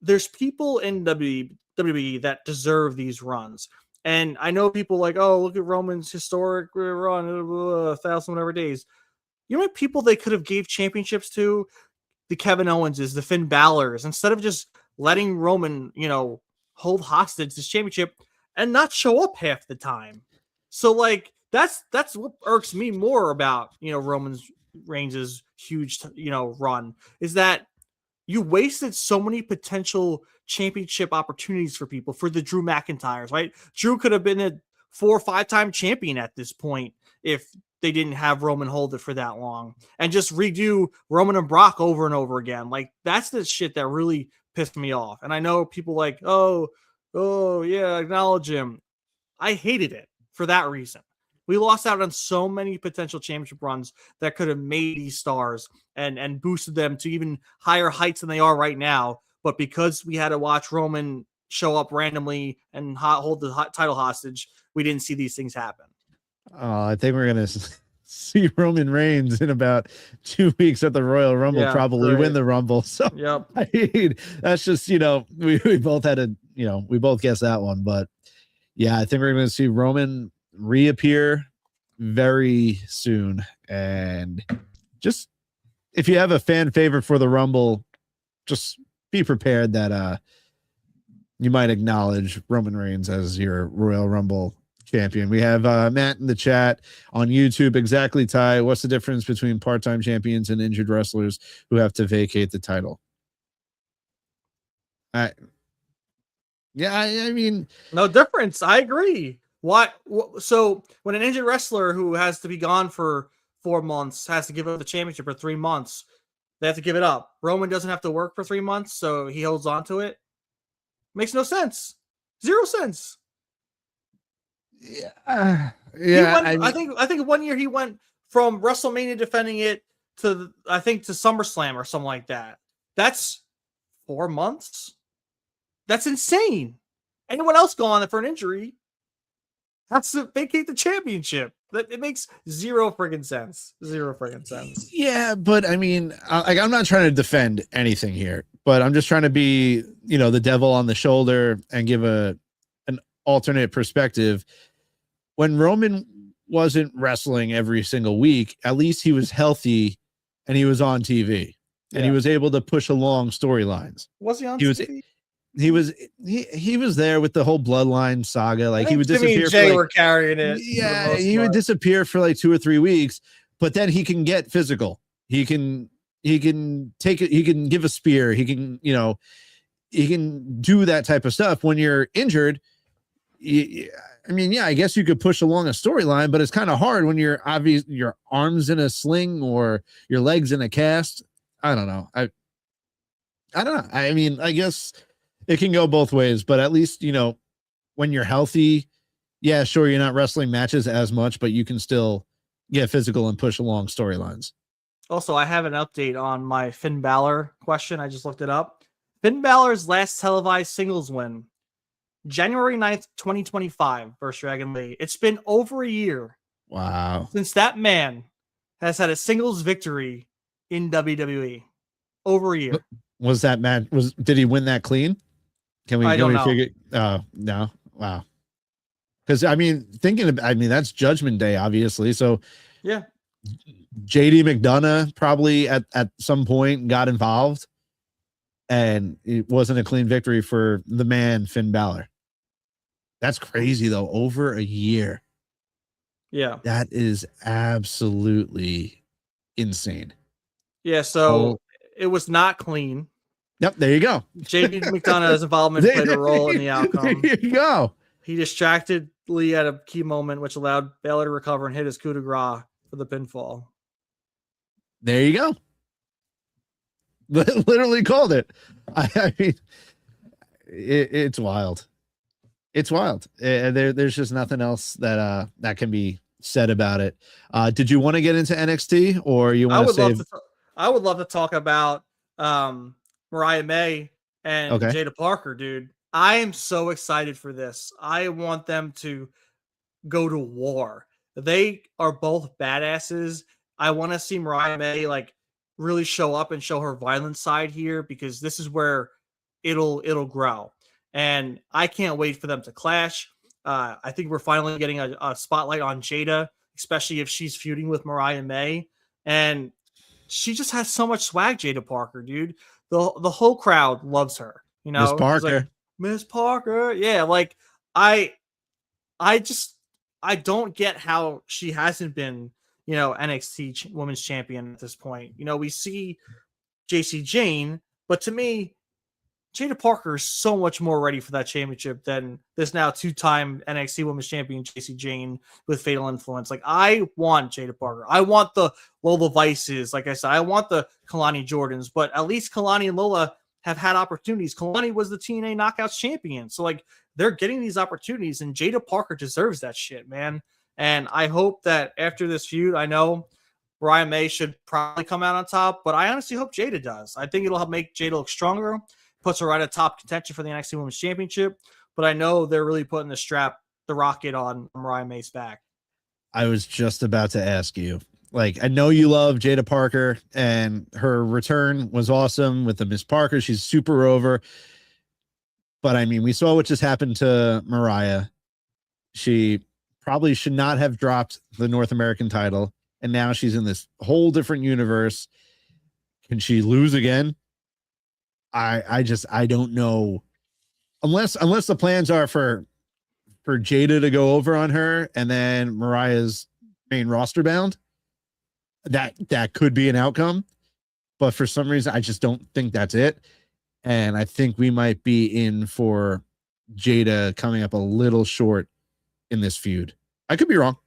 there's people in WWE that deserve these runs. And I know people look at Roman's historic run, 1,000 whatever days. You know what people they could have gave championships to? The Kevin Owenses, the Finn Balors, instead of just letting Roman, hold hostage this championship and not show up half the time. So that's what irks me more about, Roman Reigns' huge, run, is that you wasted so many potential championship opportunities for people, for the Drew McIntyres, right? Drew could have been 4 or 5-time champion at this point if they didn't have Roman hold it for that long and just redo Roman and Brock over and over again. Like, that's the shit that really pissed me off. And I know people like, oh yeah, acknowledge him. I hated it for that reason. We lost out on so many potential championship runs that could have made these stars and boosted them to even higher heights than they are right now. But because we had to watch Roman show up randomly and hold the title hostage, we didn't see these things happen. I think we're going to see Roman Reigns in about 2 weeks at the Royal Rumble, probably win the Rumble. So yep. That's just, we both had we both guessed that one. But yeah, I think we're going to see Roman reappear very soon. And just, if you have a fan favorite for the Rumble, just be prepared that you might acknowledge Roman Reigns as your Royal Rumble champion. We have Matt in the chat on YouTube. Exactly, Ty. What's the difference between part-time champions and injured wrestlers who have to vacate the title? I mean, no difference. I agree. What? So when an injured wrestler who has to be gone for 4 months has to give up the championship for 3 months, they have to give it up. Roman doesn't have to work for 3 months, so he holds on to it. Makes no sense. 0 sense. Yeah. I think 1 year he went from WrestleMania defending it to SummerSlam or something like that. That's 4 months. That's insane. Anyone else gone for an injury has to vacate the championship. It makes 0 friggin' sense. 0 friggin' sense. Yeah, but I mean, I'm not trying to defend anything here, but I'm just trying to be, the devil on the shoulder and give an alternate perspective. When Roman wasn't wrestling every single week, at least he was healthy and he was on TV and he was able to push along storylines. Was he on TV? He was there with the whole bloodline saga. Like, he would Jimmy disappear. And Jay were carrying it. Yeah, he would disappear for like 2 or 3 weeks, but then he can get physical. He can take it. He can give a spear. He can, he can do that type of stuff. When you're injured, I guess you could push along a storyline, but it's kind of hard when your arms in a sling or your legs in a cast. I don't know. I don't know. I mean, I guess it can go both ways, but at least, when you're healthy, yeah, sure, you're not wrestling matches as much, but you can still get physical and push along storylines. Also, I have an update on my Finn Balor question. I just looked it up. Finn Balor's last televised singles win, January 9th, 2025 versus Dragon Lee. It's been over a year. Wow. Since that man has had a singles victory in WWE. Over a year. Was that match? Did he win that clean? Can we figure? No. Wow. Because that's Judgment Day, obviously. So yeah, JD McDonough probably at some point got involved, and it wasn't a clean victory for the man Finn Balor. That's crazy though. Over a year. Yeah, that is absolutely insane. Yeah, so it was not clean. Yep, there you go. JD McDonough's involvement played a role in the outcome. There you go. He distracted Lee at a key moment, which allowed Balor to recover and hit his coup de grace for the pinfall. There you go. Literally called it. I mean, it's wild. It's wild. There's just nothing else that can be said about it. Did you want to get into NXT, or you want to save? I would love to talk about Mariah May and Jada Parker, dude. I am so excited for this. I want them to go to war. They are both badasses. I want to see Mariah May really show up and show her violent side here, because this is where it'll grow. And I can't wait for them to clash. I think we're finally getting a spotlight on Jada, especially if she's feuding with Mariah May. And she just has so much swag, Jada Parker, dude. The whole crowd loves her. Miss Parker. Miss Parker. Yeah, I don't get how she hasn't been, NXT Women's Champion at this point. We see JC Jane, but to me, Jada Parker is so much more ready for that championship than this now 2-time NXT Women's Champion JC Jane with Fatal Influence. Like, I want Jada Parker. I want the Lola Vices. Like I said, I want the Kalani Jordans, but at least Kalani and Lola have had opportunities. Kalani was the TNA Knockouts champion. So, like, they're getting these opportunities, and Jada Parker deserves that shit, man. And I hope that after this feud, I know Mariah May should probably come out on top, but I honestly hope Jada does. I think it'll help make Jada look stronger, puts her right at top contention for the NXT Women's Championship. But I know they're really putting the rocket on Mariah May's back. I was just about to ask you. Like, I know you love Jada Parker, and her return was awesome with the Miss Parker. She's super over. But I mean, we saw what just happened to Mariah. She probably should not have dropped the North American title, and now she's in this whole different universe. Can she lose again? I don't know. Unless the plans are for Jada to go over on her and then Mariah's main roster bound, that could be an outcome. But for some reason, I just don't think that's it. And I think we might be in for Jada coming up a little short in this feud. I could be wrong.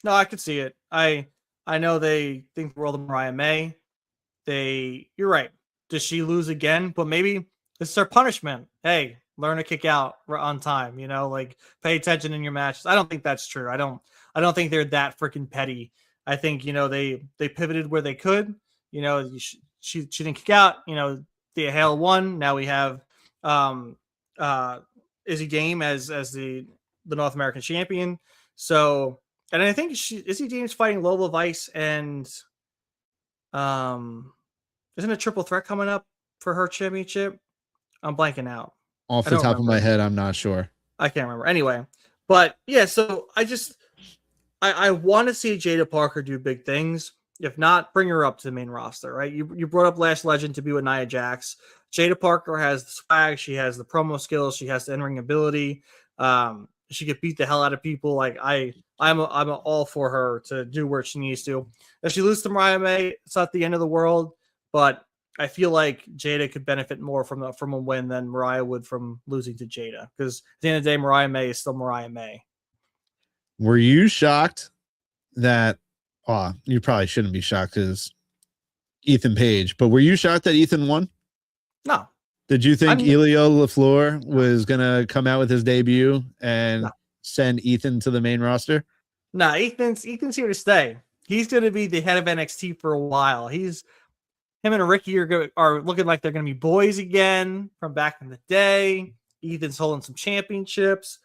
No, I could see it. I know they think the world of Mariah May. You're right. Does she lose again? But maybe this is her punishment. Hey, learn to kick out on time. Like, pay attention in your matches. I don't think that's true. I don't think they're that freaking petty. I think they pivoted where they could. She didn't kick out. The Hale won. Now we have Izzy Dame as the North American champion. So, and I think Izzy Dame's fighting Lola Vice and isn't a triple threat coming up for her championship? I'm blanking out. Off the top of my head, I'm not sure. I can't remember. Anyway, but yeah, so I want to see Jada Parker do big things. If not, bring her up to the main roster, right? You brought up Last Legend to be with Nia Jax. Jada Parker has the swag. She has the promo skills. She has the in-ring ability. She could beat the hell out of people. Like, I'm all for her to do where she needs to. If she loses to Mariah May, it's not the end of the world. But I feel like Jada could benefit more from a win than Mariah would from losing to Jada. Because at the end of the day, Mariah May is still Mariah May. Were you shocked that? You probably shouldn't be shocked because Ethan Page. But were you shocked that Ethan won? No. Did you think Elio LaFleur was gonna come out with his debut and send Ethan to the main roster? No, Ethan's here to stay. He's gonna be the head of NXT for a while. Him and Ricky are looking like they're going to be boys again from back in the day. Ethan's holding some championships.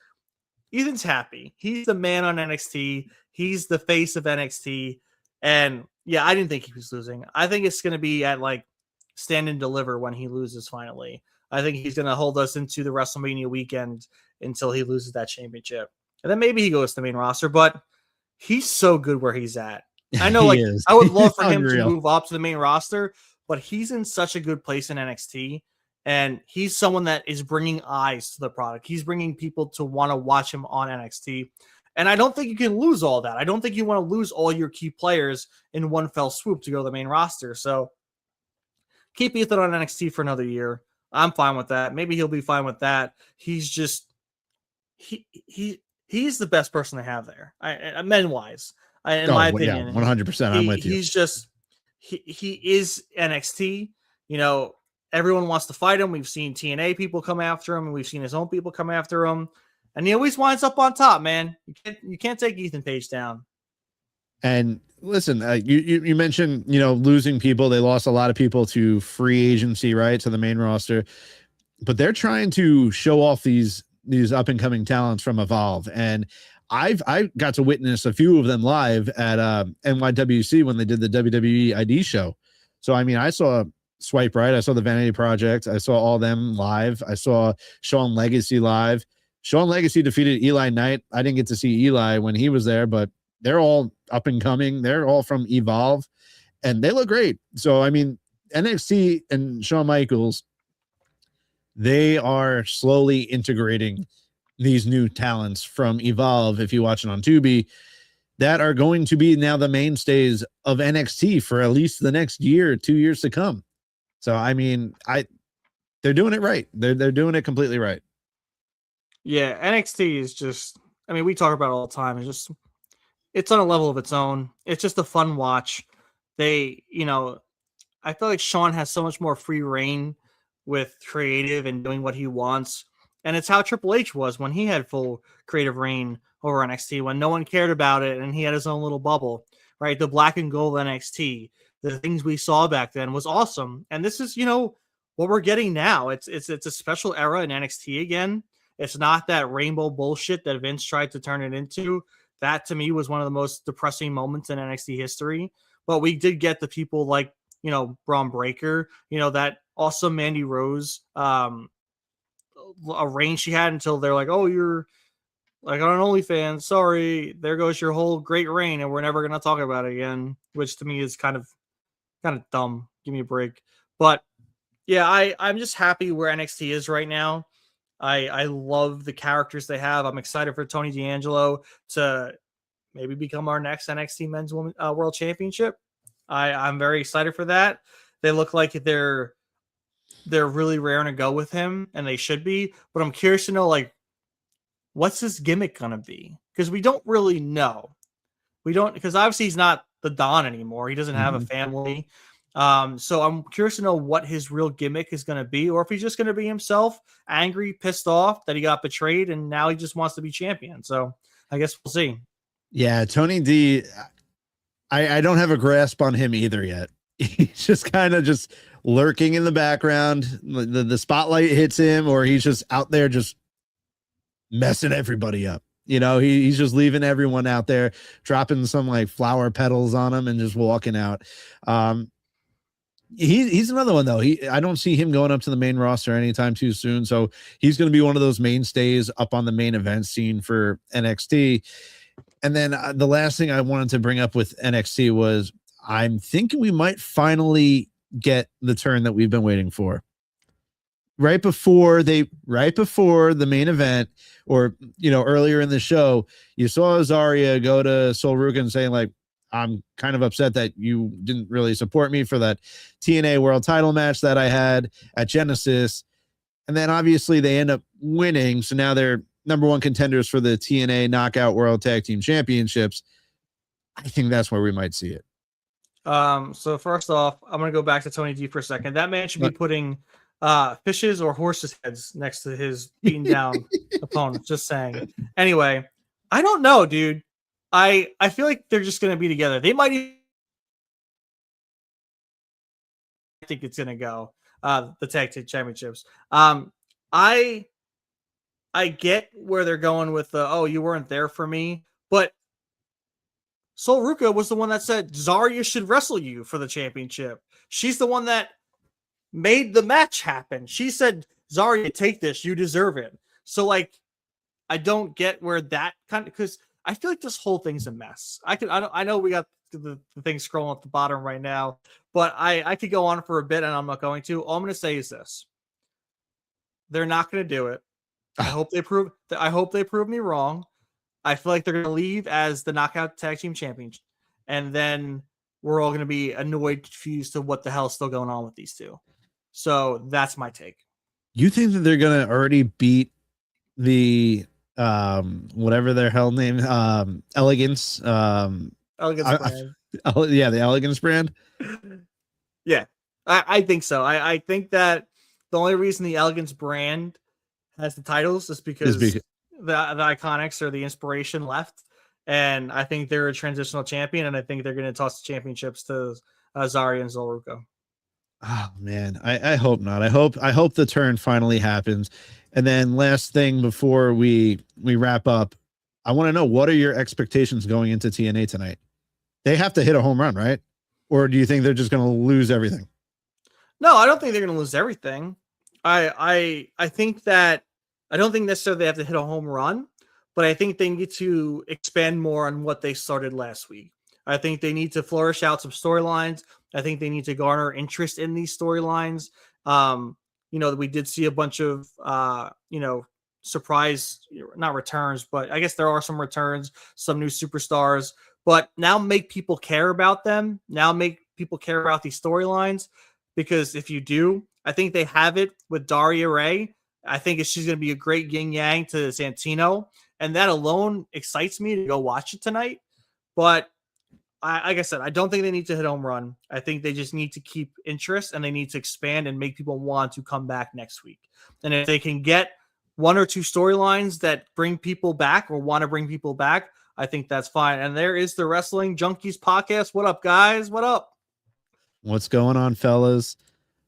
Ethan's happy. He's the man on NXT. He's the face of NXT. And yeah, I didn't think he was losing. I think it's going to be at like Stand and Deliver when he loses finally. I think he's going to hold us into the WrestleMania weekend until he loses that championship. And then maybe he goes to the main roster, but he's so good where he's at. I know, like, I would love for him to move up to the main roster, but he's in such a good place in NXT, and he's someone that is bringing eyes to the product. He's bringing people to want to watch him on NXT, and I don't think you can lose all that. I don't think you want to lose all your key players in one fell swoop to go to the main roster. So keep Ethan on NXT for another year. I'm fine with that. Maybe he'll be fine with that. He's just he's the best person to have there, men wise. In my opinion, 100%. I'm with you. He's just he is NXT. Everyone wants to fight him. We've seen TNA people come after him, and we've seen his own people come after him, and he always winds up on top. Man, you can't take Ethan Page down. And listen, you mentioned losing people. They lost a lot of people to free agency, right, to the main roster, but they're trying to show off these up and coming talents from Evolve, and I got to witness a few of them live at NYWC when they did the WWE ID show. So, I mean, I saw Swipe Right. I saw the Vanity Project. I saw all them live. I saw Sean Legacy live. Sean Legacy defeated Eli Knight. I didn't get to see Eli when he was there, but they're all up and coming. They're all from Evolve, and they look great. So, I mean, NXT and Shawn Michaels, they are slowly integrating these new talents from Evolve, if you watch it on Tubi, that are going to be now the mainstays of NXT for at least the next year, 2 years to come. So, I mean, they're doing it right. They're doing it completely right. Yeah, NXT is just. I mean, we talk about it all the time. It's on a level of its own. It's just a fun watch. They, I feel like Sean has so much more free reign with creative and doing what he wants. And it's how Triple H was when he had full creative reign over NXT, when no one cared about it and he had his own little bubble, right? The black and gold NXT, the things we saw back then was awesome. And this is, what we're getting now. It's a special era in NXT again. It's not that rainbow bullshit that Vince tried to turn it into. That to me was one of the most depressing moments in NXT history. But we did get the people like, Braun Breaker, that awesome Mandy Rose a reign she had until they're like, oh, you're like on an OnlyFans. Sorry, there goes your whole great reign, and we're never gonna talk about it again. Which to me is kind of dumb. Give me a break. But yeah, I'm just happy where NXT is right now. I love the characters they have. I'm excited for Tony D'Angelo to maybe become our next NXT Men's World Championship. I'm very excited for that. They look like they're really raring to go with him, and they should be. But I'm curious to know, like, what's his gimmick gonna be? Because we don't really know. We don't, because obviously he's not the Don anymore. He doesn't have a family. So I'm curious to know what his real gimmick is going to be, or if he's just going to be himself, angry, pissed off that he got betrayed, and now he just wants to be champion. So I guess we'll see. Yeah, Tony D, I don't have a grasp on him either yet. He's just kind of just lurking in the background. The spotlight hits him, or he's just out there just messing everybody up. He's just leaving everyone out there, dropping some like flower petals on him and just walking out. He's another one though. I don't see him going up to the main roster anytime too soon. So he's going to be one of those mainstays up on the main event scene for NXT. And then the last thing I wanted to bring up with NXT was I'm thinking we might finally get the turn that we've been waiting for. Right before the main event, or earlier in the show, you saw Azaria go to Sol Ruka and saying like, I'm kind of upset that you didn't really support me for that TNA World Title match that I had at Genesis. And then obviously they end up winning. So now they're number one contenders for the TNA Knockout World Tag Team Championships. I think that's where we might see it. So first off, I'm going to go back to Tony D for a second. That man should be putting fishes or horses' heads next to his beaten down opponent. Just saying. Anyway, I don't know, dude. I feel like they're just going to be together. They might even think it's going to go the tag team championships. I get where they're going with the, oh, you weren't there for me, but Sol Ruka was the one that said Zarya should wrestle you for the championship. She's the one that made the match happen. She said, Zarya, take this. You deserve it. So, like, I don't get where that kind of, because I feel like this whole thing's a mess. I know we got the thing scrolling at the bottom right now, but I could go on for a bit and I'm not going to. All I'm going to say is this. They're not going to do it. I hope they prove me wrong. I feel like they're going to leave as the Knockout Tag Team Champions, and then we're all going to be annoyed, confused to what the hell is still going on with these two. So that's my take. You think that they're going to already beat the whatever their hell name, Elegance, Elegance brand. Yeah, the Elegance brand. Yeah, I think so. I think that the only reason the Elegance brand has the titles is because the Iconics or the Inspiration left, and I think they're a transitional champion, and I think they're going to toss the championships to Zarya and Sol Ruka. Oh man, I hope not. I hope the turn finally happens. And then last thing before we wrap up, I want to know, what are your expectations going into TNA tonight? They have to hit a home run, right? Or do you think they're just going to lose everything? No, I don't think they're going to lose everything. I think that I don't think necessarily they have to hit a home run, but I think they need to expand more on what they started last week. I think they need to flourish out some storylines. I think they need to garner interest in these storylines. We did see a bunch of, surprise, not returns, but I guess there are some returns, some new superstars, but now make people care about them. Now make people care about these storylines, because if you do, I think they have it with Daria Ray. I think she's going to be a great yin yang to Santino, and that alone excites me to go watch it tonight. But like I said, I don't think they need to hit home run. I think they just need to keep interest, and they need to expand and make people want to come back next week. And if they can get one or two storylines that bring people back or want to bring people back, I think that's fine. And there is the Wrestling Junkies podcast. What up, guys? What up? What's going on, fellas?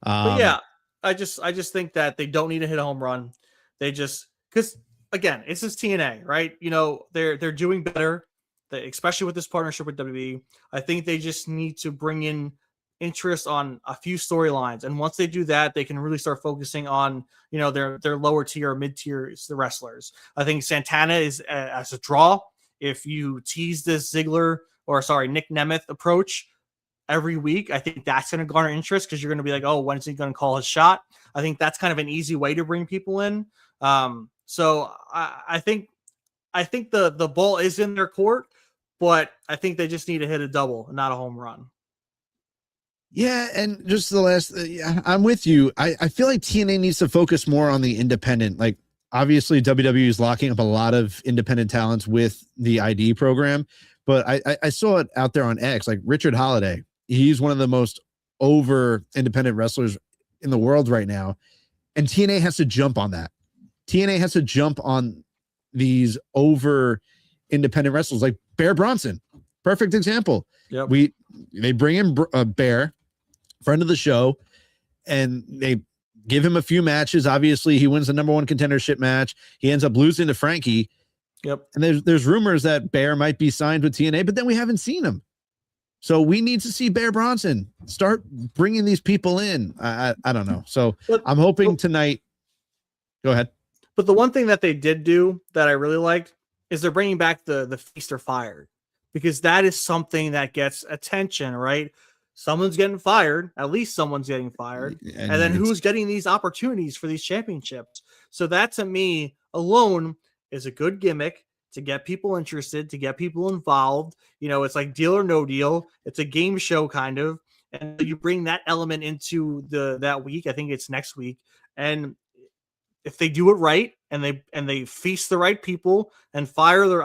But yeah, I just think that they don't need to hit a home run. They just, because again, it's just TNA, right? You know, they're doing better, especially with this partnership with WWE. I think they just need to bring in interest on a few storylines, and once they do that, they can really start focusing on, you know, their lower tier, mid tiers, the wrestlers. I think Santana is as a draw. If you tease this Nick Nemeth approach every week, I think that's going to garner interest, because you're going to be like, oh, when's he going to call his shot? I think that's kind of an easy way to bring people in. So I think the ball is in their court, but I think they just need to hit a double, not a home run. Yeah, and just the last, I'm with you. I feel like TNA needs to focus more on the independent. Like, obviously, WWE is locking up a lot of independent talents with the ID program, but I saw it out there on X, like Richard Holiday. He's one of the most over independent wrestlers in the world right now, and TNA has to jump on that. TNA has to jump on these over independent wrestlers, like Bear Bronson. Perfect example. Yep. They bring in Bear, friend of the show, and they give him a few matches. Obviously, he wins the number one contendership match. He ends up losing to Frankie. Yep. And there's rumors that Bear might be signed with TNA, but then we haven't seen him. So we need to see Bear Bronson start bringing these people in. I don't know. So I'm hoping tonight. Go ahead. But the one thing that they did do that I really liked is they're bringing back the Feast or Fired, because that is something that gets attention, right? Someone's getting fired. At least someone's getting fired. And then who's getting these opportunities for these championships? So that, to me, alone is a good gimmick to get people interested, to get people involved. You know, it's like Deal or No Deal. It's a game show kind of. And you bring that element into that week. I think it's next week. And if they do it right, and they feast the right people and fire the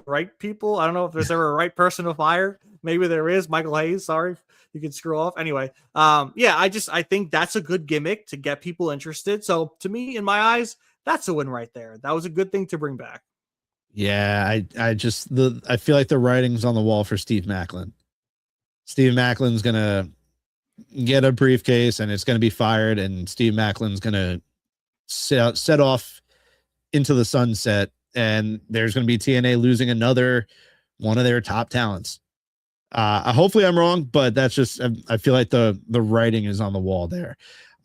right people. I don't know if there's ever a right person to fire. Maybe there is. Michael Hayes, sorry, you can screw off. Anyway, I think that's a good gimmick to get people interested. So to me, in my eyes, that's a win right there. That was a good thing to bring back. Yeah, I feel like the writing's on the wall for Steve Macklin. Steve Macklin's gonna get a briefcase, and it's gonna be fired, and Steve Macklin's gonna set off into the sunset, and there's going to be TNA losing another one of their top talents. Hopefully I'm wrong, but that's just, I feel like the writing is on the wall there.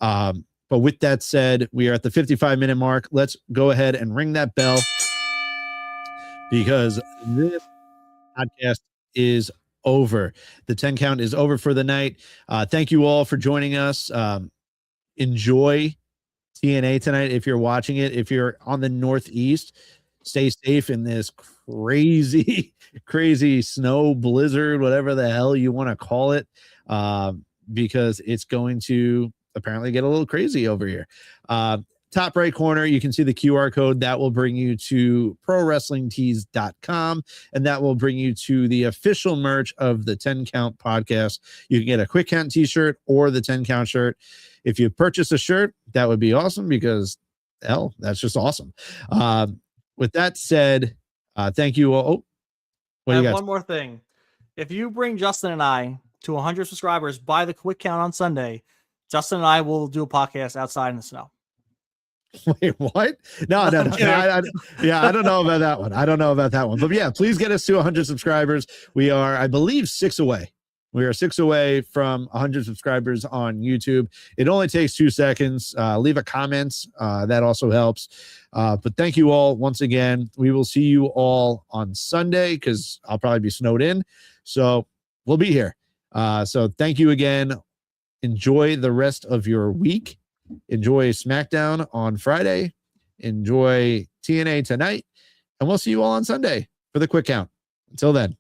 But with that said, we are at the 55-minute mark. Let's go ahead and ring that bell, because this podcast is over. The 10 count is over for the night. Thank you all for joining us. Enjoy TNA tonight. If you're watching it, if you're on the Northeast, stay safe in this crazy snow blizzard, whatever the hell you want to call it, because it's going to apparently get a little crazy over here. Top right corner, you can see the QR code that will bring you to prowrestlingtees.com, and that will bring you to the official merch of the 10 count podcast. You can get a quick count t-shirt or the 10 count shirt. If you purchase a shirt, that would be awesome, because hell, that's just awesome. With that said, thank you all. One more thing. If you bring Justin and I to 100 subscribers by the quick count on Sunday, Justin and I will do a podcast outside in the snow. Wait, what? No. I don't know about that one. But yeah, please get us to 100 subscribers. We are, I believe, 6 away. We are 6 away from 100 subscribers on YouTube. It only takes 2 seconds. Leave a comment. That also helps. But thank you all once again. We will see you all on Sunday, because I'll probably be snowed in. So we'll be here. So thank you again. Enjoy the rest of your week. Enjoy SmackDown on Friday. Enjoy TNA tonight. And we'll see you all on Sunday for the quick count. Until then.